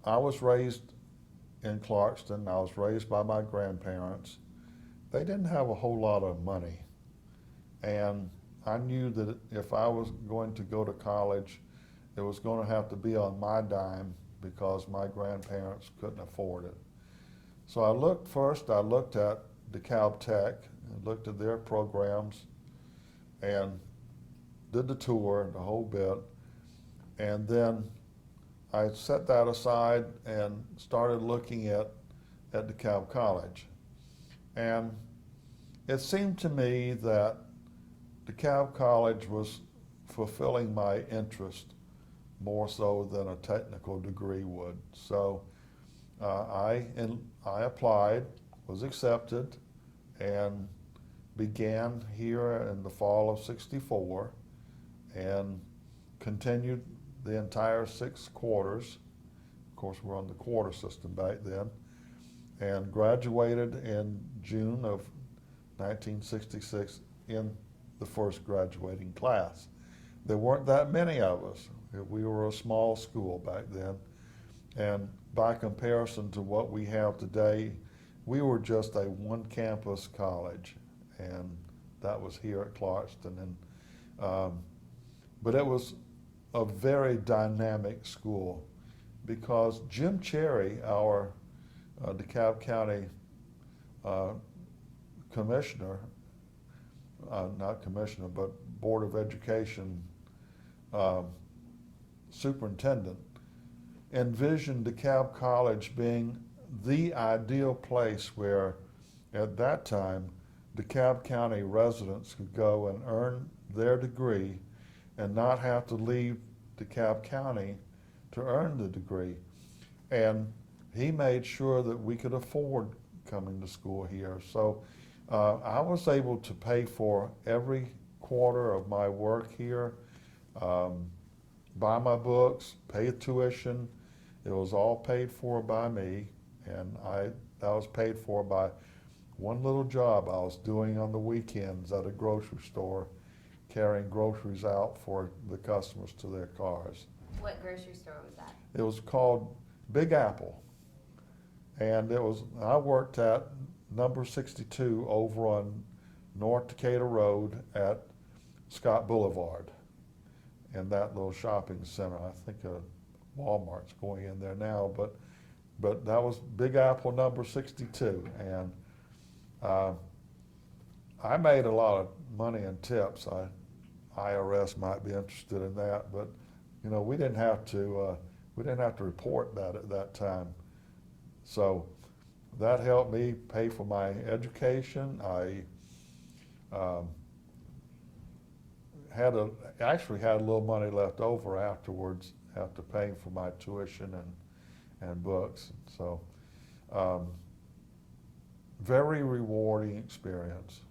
I was raised in Clarkston. I was raised by my grandparents. They didn't have a whole lot of money. And I knew that if I was going to go to college, it was going to have to be on my dime because my grandparents couldn't afford it. So I looked at DeKalb Tech and looked at their programs and did the tour, the whole bit. And then I set that aside and started looking at DeKalb College. And it seemed to me that DeKalb College was fulfilling my interest more so than a technical degree would. So I applied, was accepted, and began here in the fall of '64 and continued the entire 6 quarters. Of course, we're on the quarter system back then, and graduated in June of 1966 in the first graduating class. There weren't that many of us. We were a small school back then, and by comparison to what we have today, we were just a one-campus college, and that was here at Clarkston. But it was a very dynamic school because Jim Cherry, our DeKalb County commissioner, not commissioner, but Board of Education superintendent, envisioned DeKalb College being the ideal place where, at that time, DeKalb County residents could go and earn their degree and not have to leave DeKalb County to earn the degree. And he made sure that we could afford coming to school here. So I was able to pay for every quarter of my work here, buy my books, pay tuition. It was all paid for by me, and that was paid for by one little job I was doing on the weekends at a grocery store, carrying groceries out for the customers to their cars. What grocery store was that? It was called Big Apple, and I worked at number 62 over on North Decatur Road at Scott Boulevard in that little shopping center. I think Walmart's going in there now, but that was Big Apple number 62, and I made a lot of money in tips. IRS might be interested in that, but we didn't have to report that at that time. So that helped me pay for my education. I actually had a little money left over afterwards after paying for my tuition and books. So very rewarding experience.